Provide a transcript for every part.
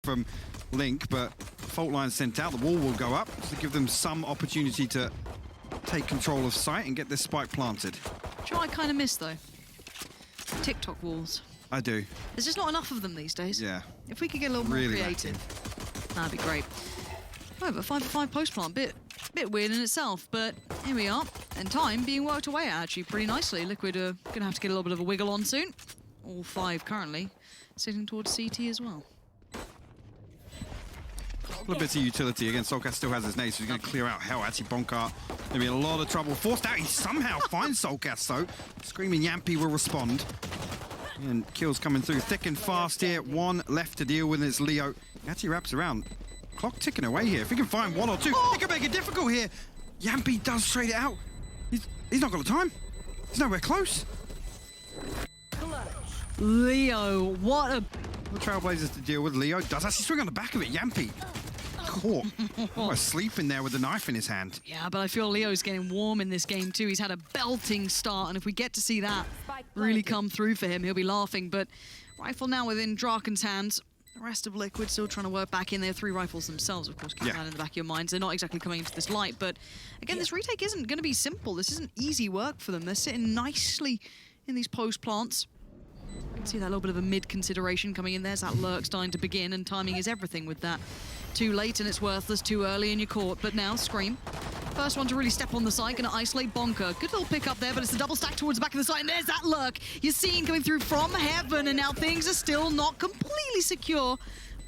from Link, but fault line sent out. The wall will go up to give them some opportunity to take control of site and get this spike planted. Do you know what I kind of miss, though? TikTok walls. I do. There's just not enough of them these days. Yeah. If we could get a little more creative, that'd be great. However, 5-for-5 post plant, bit weird in itself, but here we are. And time being worked away at actually pretty nicely. Liquid are going to have to get a little bit of a wiggle on soon. All 5 currently sitting towards CT as well. A little bit of utility. Again, soulcas still has his nade, so he's going to clear out hell. Actually, bonkar going to be in a lot of trouble. Forced out, he somehow finds soulcas, though. Screaming Jamppi will respond. And kills coming through thick and fast here. One left to deal with, it's Leo. He actually wraps around. Clock ticking away here. If he can find 1 or 2, he can make it difficult here. Jamppi does trade it out. He's not got the time. He's nowhere close. Leo, what a... The Trailblazers to deal with. Leo does actually swing on the back of it. Jamppi caught. Asleep in there with a knife in his hand. Yeah, but I feel Leo's getting warm in this game too. He's had a belting start, and if we get to see that really come through for him, he'll be laughing. But rifle now within Draken's hands. The rest of Liquid still trying to work back in. They have 3 rifles themselves, of course, keep that in the back of your minds. They're not exactly coming into this light, but again, this retake isn't going to be simple. This isn't easy work for them. They're sitting nicely in these post plants. You can see that little bit of a mid consideration coming in. There's that lurk starting to begin, and timing is everything with that. Too late and it's worthless, too early in your court. But now, ScreaM, first one to really step on the site, going to isolate bonkar. Good little pick up there, but it's a double stack towards the back of the site, and there's that lurk. Yacine coming through from heaven, and now things are still not completely secure.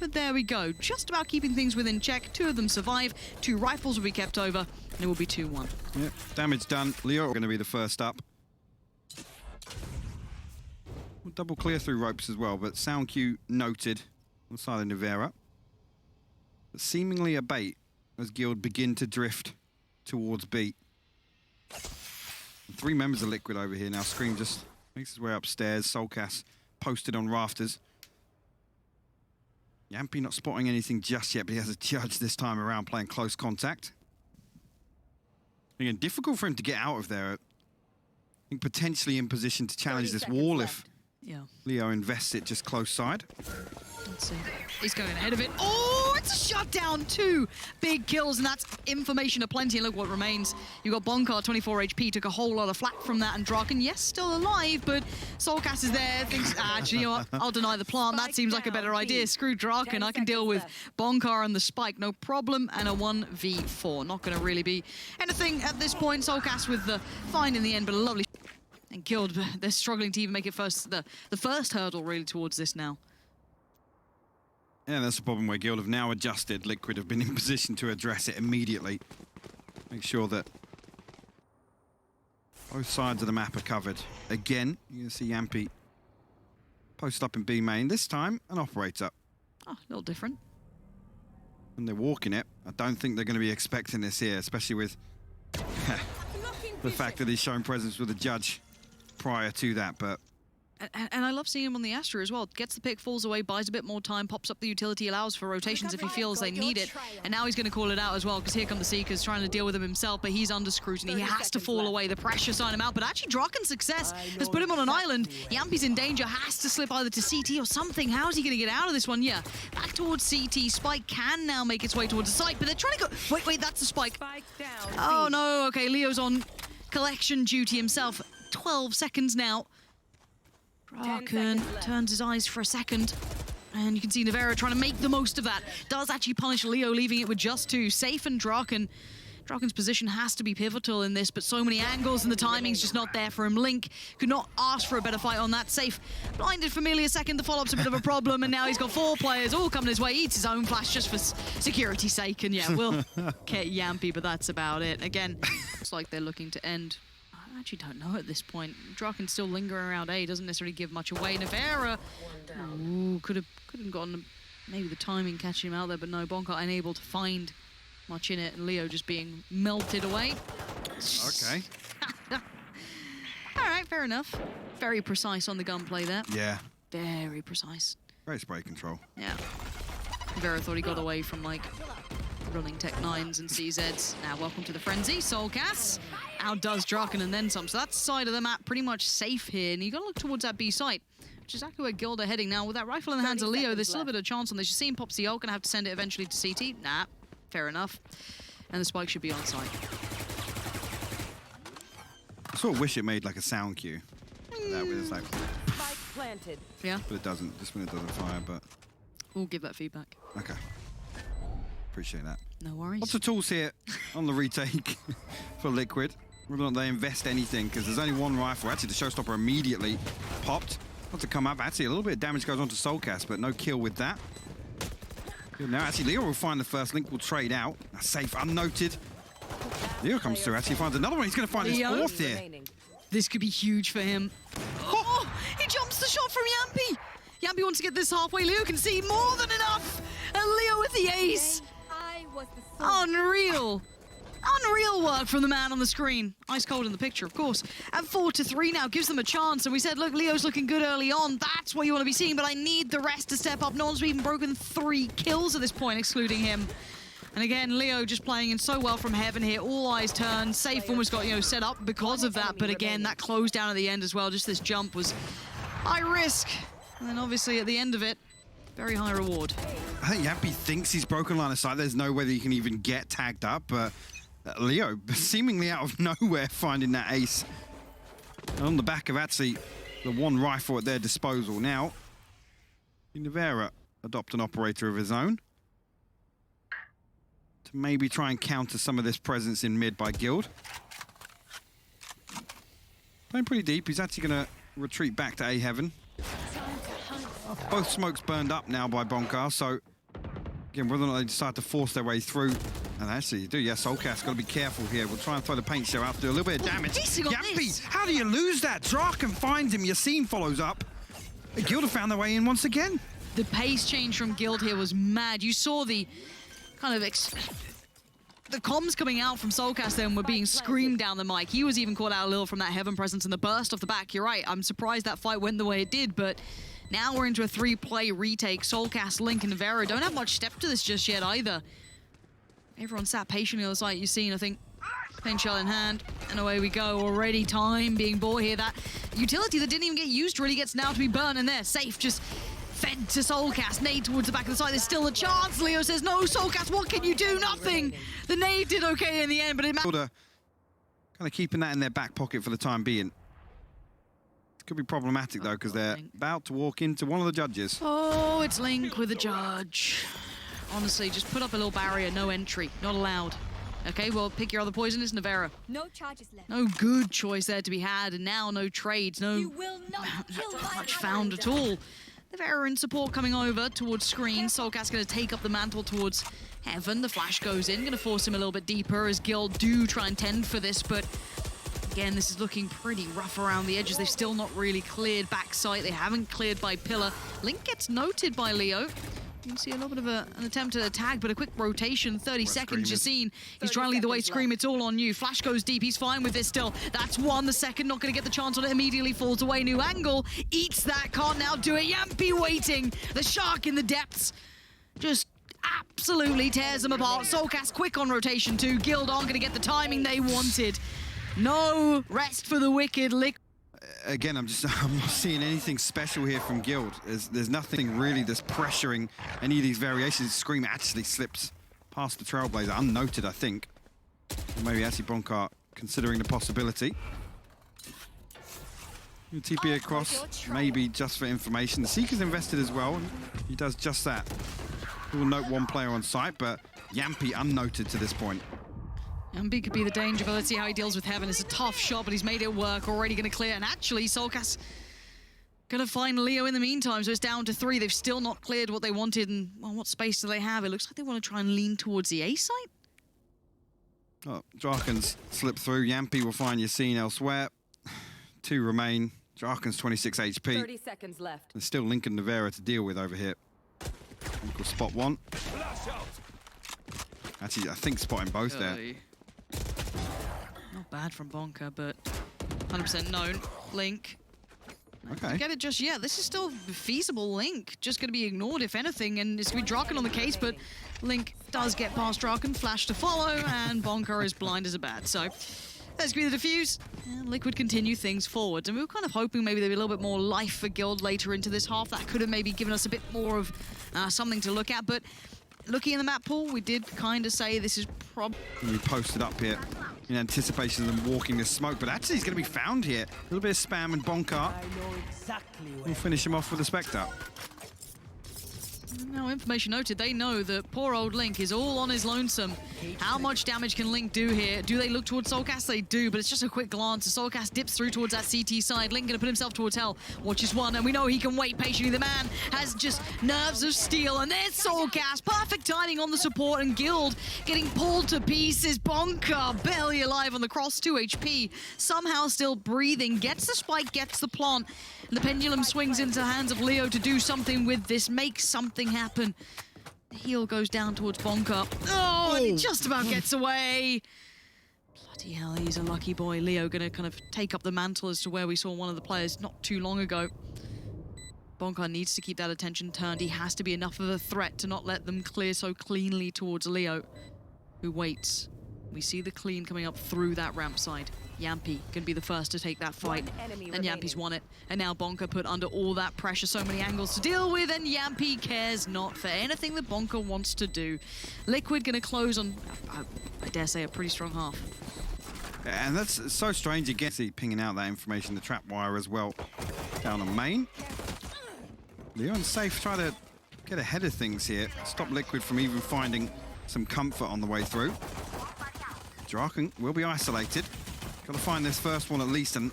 But there we go, just about keeping things within check. 2 of them survive, 2 rifles will be kept over, and it will be 2-1. Yep, damage done. Leo are going to be the first up. We'll double clear through ropes as well, but sound cue noted on the side of Nivera. But seemingly a bait as Guild begin to drift towards B. 3 members of Liquid over here now. ScreaM just makes his way upstairs. soulcas posted on rafters. Jamppi not spotting anything just yet, but he has a judge this time around playing close contact. Again, difficult for him to get out of there. I think potentially in position to challenge this wall if Leo invests it just close side. Let's see. He's going ahead of it. Oh, it's a shutdown. 2 big kills, and that's information aplenty. And look what remains. You've got bonkar, 24 HP, took a whole lot of flack from that. And Draken, yes, still alive, but soulcas is there. Thinks, actually, you know what? I'll deny the plant. That seems like a better idea. Screw Draken. I can deal with bonkar and the spike, no problem. And a 1v4. Not going to really be anything at this point. soulcas with the find in the end, but a lovely and killed. They're struggling to even make it the first hurdle really towards this now. Yeah, that's the problem where Guild have now adjusted. Liquid have been in position to address it immediately. Make sure that both sides of the map are covered. Again, you can see Jamppi post up in B main. This time, an operator. Oh, a little different. And they're walking it. I don't think they're going to be expecting this here, especially with the fact that he's shown presence with the judge prior to that, but... And I love seeing him on the Astra as well. Gets the pick, falls away, buys a bit more time, pops up the utility, allows for rotations if he feels they need it. And now he's going to call it out as well, because here come the Seekers trying to deal with him himself, but he's under scrutiny. He has to fall away. The pressure sign him out, but actually Draken's success has put him on an island. Jamppi's in danger, has to slip either to CT or something. How is he going to get out of this one? Yeah, back towards CT. Spike can now make its way towards the site, but they're trying to go... Wait, that's the spike. Oh no, okay, Leo's on collection duty himself. 12 seconds now. Draken turns his eyes for a second, and you can see Nivera trying to make the most of that. Does actually punish Leo, leaving it with just 2. Sayf and Draken. Draken's position has to be pivotal in this, but so many angles and the timing's just not there for him. Link could not ask for a better fight on that. Sayf blinded for merely a second. The follow-up's a bit of a problem, and now he's got 4 players all coming his way. Eats his own flash just for security's sake, and yeah, we'll get Jamppi, but that's about it. Again, looks like they're looking to end. I actually don't know at this point. Draken's still lingering around A, doesn't necessarily give much away. Nivera, could have gotten maybe the timing catching him out there, but no, bonkar unable to find much in it, and Leo just being melted away. Okay. All right, fair enough. Very precise on the gunplay there. Yeah. Very precise. Great spray control. Yeah. Nivera thought he got away from, like, running Tech 9s and CZs. Now, welcome to the frenzy. soulcas outdoes Draken and then some. So that side of the map pretty much safe here. And you got to look towards that B site. which is exactly where Guild are heading now. With that rifle in the hands of Leo, there's still a bit of chance on this. Yacine pops the ult, gonna have to send it eventually to CT. Nah, fair enough. And the spike should be on site. I sort of wish it made like a sound cue. That was like... Spike planted. Yeah. But it doesn't. This one it doesn't fire, but... We'll give that feedback. Okay. Appreciate that. No worries. Lots of tools here on the retake for Liquid. Whether or not they invest anything, because there's only one rifle. Actually, the showstopper immediately popped. Not to come up. Actually, a little bit of damage goes on to soulcas, but no kill with that. Good now. Actually, Leo will find the first link. Will trade out. Sayf unnoted. Leo comes through. Actually, finds another one. He's going to find his fourth here. This could be huge for him. Oh, he jumps the shot from Jamppi. Jamppi wants to get this halfway. Leo can see more than enough. And Leo with the ace. Unreal. Unreal work from the man on the screen. Ice cold in the picture, of course. At 4-3 now, gives them a chance. And we said, look, Leo's looking good early on. That's what you want to be seeing, but I need the rest to step up. No one's even broken 3 kills at this point, excluding him. And again, Leo just playing in so well from heaven here. All eyes turned. Sayf almost got, set up because of that. But again, that close down at the end as well. Just this jump was high risk. And then obviously at the end of it, very high reward. I think Jamppi thinks he's broken line of sight. There's no way that he can even get tagged up, but Leo seemingly out of nowhere finding that ace. On the back of actually the one rifle at their disposal. Now, Nivera adopt an operator of his own to maybe try and counter some of this presence in mid by Guild. Playing pretty deep. He's actually going to retreat back to A Heaven. Both smokes burned up now by bonkar, so again, whether or not they decide to force their way through, and actually do, yeah, soulcas got to be careful here. We'll try and throw the paint show out to do a little bit of damage. Jamppi, how do you lose that? Draken finds him, Yacine follows up. Guild have found their way in once again. The pace change from Guild here was mad. You saw the kind of the comms coming out from soulcas then were being screamed down the mic. He was even called out a little from that Heaven presence and the burst off the back. You're right, I'm surprised that fight went the way it did, but now we're into a 3-play retake. soulcas, Link, and Nivera don't have much step to this just yet either. Everyone sat patiently on the site. You've seen, I think, paint shell in hand, and away we go. Already time being bought here. That utility that didn't even get used really gets now to be burned, and there, Sayf just fed to soulcas. Nade towards the back of the site. There's still a chance. Leo says, no, soulcas, what can you do? Nothing. The nade did okay in the end, but it mattered. Kind of keeping that in their back pocket for the time being. Could be problematic though, because they're about to walk into one of the judges. Oh, it's Link with the judge. Honestly, just put up a little barrier, no entry, not allowed. Okay, well, pick your other poison, it's Nivera. No charges left. No good choice there to be had, and now no trades, no much found at all. Nivera in support coming over towards screen. soulcas going to take up the mantle towards Heaven. The flash goes in, going to force him a little bit deeper as Guild do try and tend for this, but again, this is looking pretty rough around the edges. They've still not really cleared back sight. They haven't cleared by Pillar. Link gets noted by Leo. You can see a little bit of an attempt at a tag, but a quick rotation, 30 seconds. Yacine, he's trying to lead the way. ScreaM, it's all on you. Flash goes deep. He's fine with this still. That's one. The second, not going to get the chance on it. Immediately falls away. New angle. Eats that. Can't now do it. Jamppi waiting. The shark in the depths. Just absolutely tears them apart. soulcas quick on rotation too. Guild aren't going to get the timing they wanted. No rest for the wicked. Again, I'm not seeing anything special here from Guild. There's nothing really that's pressuring any of these variations. ScreaM actually slips past the Trailblazer, unnoted, I think. Or maybe actually bonkar considering the possibility. TP across, maybe just for information. The Seeker's invested as well, and he does just that. We'll note one player on site, but Jamppi unnoted to this point. Jamppi could be the danger, but let's see how he deals with Heaven. It's a tough shot, but he's made it work. Already going to clear. And actually, soulcas going to find Leo in the meantime. So it's down to 3. They've still not cleared what they wanted. And, well, what space do they have? It looks like they want to try and lean towards the A site. Oh, Draken's slip through. Jamppi will find Yacine elsewhere. 2 remain. Draken's 26 HP. 30 seconds left. There's still Link and Nivera to deal with over here. Link will spot one. Actually, I think spotting both there. Not bad from bonkar, but 100% known. Link. Okay. Get it just yet. This is still feasible. Link just going to be ignored, if anything, and it's going to be Draken on the case, but Link does get past Draken. Flash to follow, and bonkar is blind as a bat. So There's going to be the defuse. And Liquid continue things forward. And we were kind of hoping maybe there'd be a little bit more life for Guild later into this half. That could have maybe given us a bit more of something to look at. But looking in the map pool, we did kind of say this is probably... We posted up here in anticipation of them walking the smoke, but actually he's going to be found here. A little bit of spam and bonkar. We'll finish him off with a Spectre. Now, information noted, they know that poor old Link is all on his lonesome. How much damage can Link do here? Do they look towards soulcas? They do, but it's just a quick glance. soulcas dips through towards that CT side. Link gonna put himself towards hell. Watches one, and we know he can wait patiently. The man has just nerves of steel, and there's soulcas. Perfect timing on the support, and Guild getting pulled to pieces. bonkar barely alive on the cross, 2 HP. Somehow still breathing. Gets the spike, gets the plant. And the pendulum swings into the hands of Leo to do something with this, make something happen. The heel goes down towards bonkar. Oh, and he just about gets away. Bloody hell, he's a lucky boy. Leo gonna kind of take up the mantle as to where we saw one of the players not too long ago. bonkar needs to keep that attention turned. He has to be enough of a threat to not let them clear so cleanly towards Leo, who waits. We see the clean coming up through that ramp side. Jamppi can be the first to take that fight, and Jamppi's won it. And now bonkar put under all that pressure, so many angles to deal with, and Jamppi cares not for anything that bonkar wants to do. Liquid gonna close on, I dare say, a pretty strong half. And that's so strange again. See, pinging out that information, the trap wire as well, down on main. Leo and Sayf try to get ahead of things here, stop Liquid from even finding some comfort on the way through. Draken will be isolated. Got to find this first one at least, and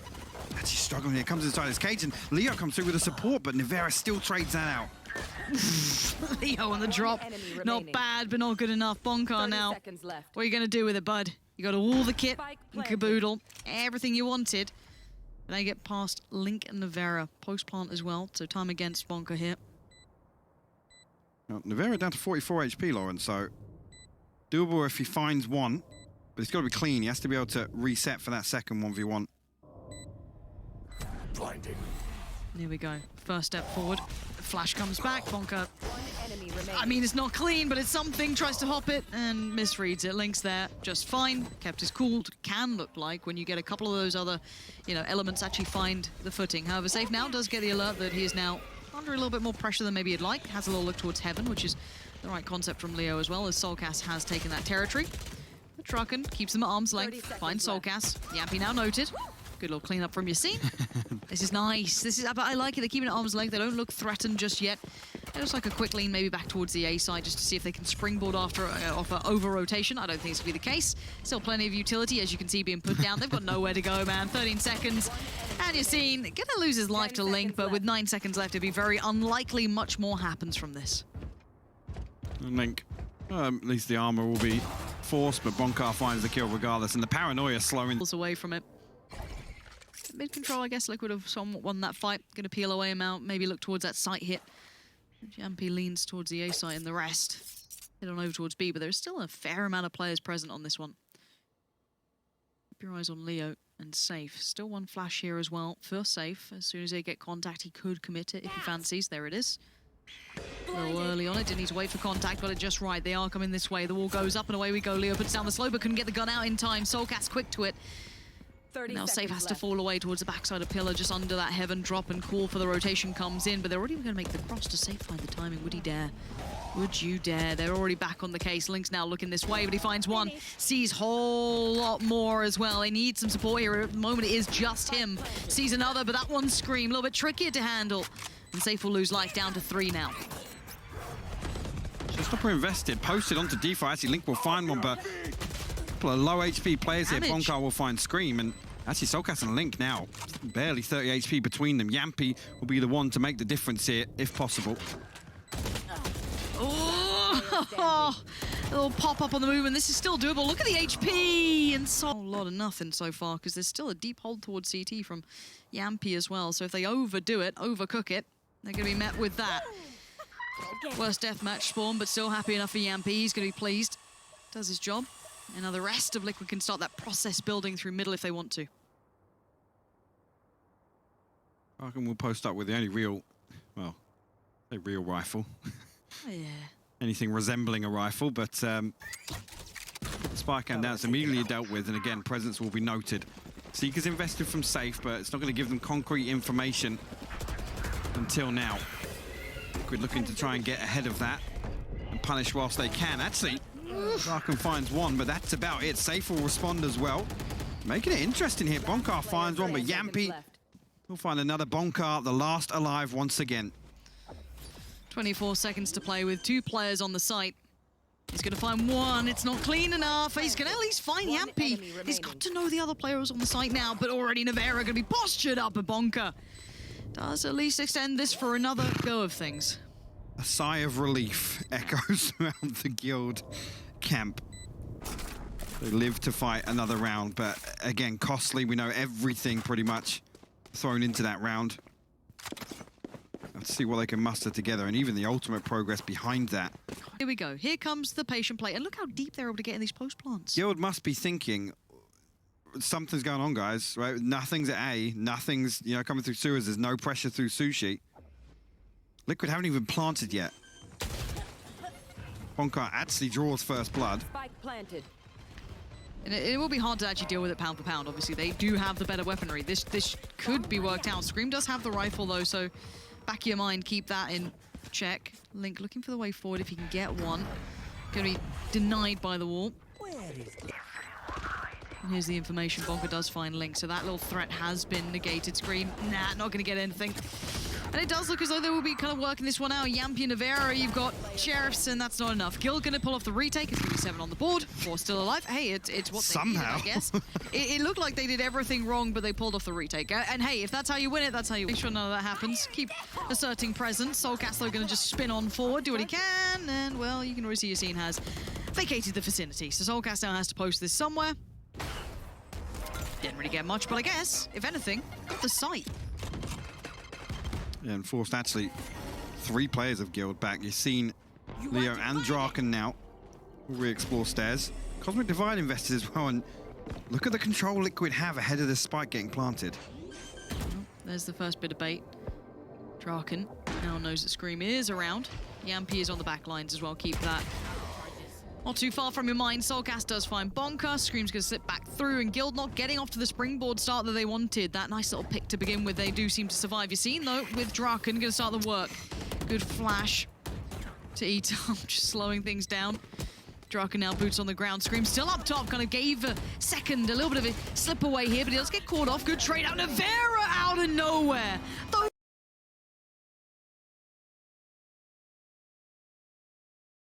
actually struggling here. Comes inside his cage, and Leo comes through with the support, but Nivera still trades that out. Leo on the drop. Not bad, but not good enough. bonkar now. What are you going to do with it, bud? You got all the kit and caboodle, everything you wanted. But they get past Link and Nivera. Post-plant as well, so time against bonkar here. Now, Nivera down to 44 HP, Lauren, so doable if he finds one. But it's got to be clean. He has to be able to reset for that second 1v1. Blinding. Here we go. First step forward. Flash comes back. bonkar. I mean, it's not clean, but it's something. Tries to hop it and misreads it. Link's there just fine. Kept his cool. Can look like when you get a couple of those other, elements actually find the footing. However, Sayf now does get the alert that he is now under a little bit more pressure than maybe he'd like. Has a little look towards heaven, which is the right concept from Leo as well, as soulcas has taken that territory. Draken keeps them at arm's length, finds soulcas. Jamppi now noted. Good little cleanup from Yacine. This is nice. But I like it. They're keeping it at arm's length. They don't look threatened just yet. It looks like a quick lean maybe back towards the A side just to see if they can springboard off an over-rotation. I don't think it's going to be the case. Still plenty of utility, as you can see, being put down. They've got nowhere to go, man. 13 seconds. And Yacine going to lose his life to Link, but with 9 seconds left, it'd be very unlikely much more happens from this. Link, at least the armor will be forced, but bonkar finds the kill regardless, and the paranoia slowing away from it. Mid-control, I guess Liquid have somewhat won that fight. Going to peel away him out, maybe look towards that site hit. Jamppi leans towards the A site and the rest head on over towards B, but there's still a fair amount of players present on this one. Keep your eyes on Leo and Sayf. Still one flash here as well for Sayf. As soon as they get contact, he could commit it if he fancies. There it is. A little early on it, didn't need to wait for contact, got it just right. They are coming this way. The wall goes up and away we go. Leo puts down the slow, but couldn't get the gun out in time. soulcas quick to it. Now Sayf has to fall away towards the backside of pillar, just under that heaven drop, and call for the rotation comes in, but they're already going to make the cross to Sayf find the timing. Would he dare? Would you dare? They're already back on the case. Link's now looking this way, but he finds one. Sees a whole lot more as well. They need some support here. At the moment, it is just him. Sees another, but that one's ScreaM. A little bit trickier to handle. And Sayf will lose life down to 3 now. Showstopper invested, posted onto DeFi. Actually, Link will find one, but a couple of low HP players here. bonkar will find ScreaM, and actually soulcas and Link now, barely 30 HP between them. Jamppi will be the one to make the difference here, if possible. Oh, a little pop-up on the move, and this is still doable. Look at the HP! And so a lot of nothing so far, because there's still a deep hold towards CT from Jamppi as well. So if they overdo it, overcook it, they're going to be met with that. Worst deathmatch spawn, but still happy enough for Jamppi. He's going to be pleased. Does his job. And now the rest of Liquid can start that process building through middle if they want to. Draken will post up with the only real, well, a real rifle. Oh, yeah. Anything resembling a rifle, but Spike cam down, it's immediately dealt with, and again, presence will be noted. Seeker's invested from Sayf, but it's not going to give them concrete information until now. Liquid looking to try and get ahead of that and punish whilst they can. Actually, draken finds one, but that's about it. Sayf will respond as well. Making it interesting here. Bonkar finds one, but Jamppi will find another bonkar, the last alive once again. 24 seconds to play with 2 players on the site. He's going to find one. It's not clean enough. He's going to at least find Jamppi. He's got to know the other player is on the site now, but already Nivera going to be postured up a bonkar. Does at least extend this for another go of things. A sigh of relief echoes around the guild camp. They live to fight another round, but again, costly. We know everything pretty much thrown into that round. Let's see what they can muster together, and even the ultimate progress behind that. Here we go. Here comes the patient play, and look how deep they're able to get in these post plants. Guild must be thinking, something's going on, guys, right? Nothing's at A, nothing's, you know, coming through sewers. There's no pressure through sushi. Liquid haven't even planted yet. bonkar actually draws first blood. Spike planted. And it will be hard to actually deal with it pound for pound. Obviously, they do have the better weaponry. This could be worked out. ScreaM does have the rifle, though, so back of your mind, keep that in check. Link looking for the way forward if he can get one. Going to be denied by the wall. And here's the information. bonkar does find Link, so that little threat has been negated. ScreaM, nah, not going to get anything. And it does look as though they will be kind of working this one out. Jamppi and Nivera, you've got Sheriffs, and that's not enough. Guild going to pull off the retake. It's going to be 7 on the board. 4 still alive. Hey, it's what they needed, I guess. It looked like they did everything wrong, but they pulled off the retake. And hey, if that's how you win it, that's how you win. Make sure none of that happens. Keep asserting presence. soulcas, though, going to just spin on forward, do what he can, and, well, you can already see Yacine has vacated the vicinity. So soulcas now has to post this somewhere. Didn't really get much, but I guess, if anything, got the site. Yeah, and forced actually 3 players of Guild back. Yacine, Leo, and draken now will re-explore stairs. Cosmic Divide invested as well, and look at the control Liquid have ahead of the spike getting planted. There's the first bit of bait. Draken now knows that ScreaM is around. Jamppi is on the back lines as well. Keep that not too far from your mind. soulcas does find bonkar. ScreaM's going to slip back through, and Guild not getting off to the springboard start that they wanted. That nice little pick to begin with. They do seem to survive. Yacine, though, with draken, going to start the work. Good flash to eat up, just slowing things down. Draken now boots on the ground. ScreaM still up top, kind of gave a second, a little bit of a slip away here, but he does get caught off. Good trade out. Nivera out of nowhere.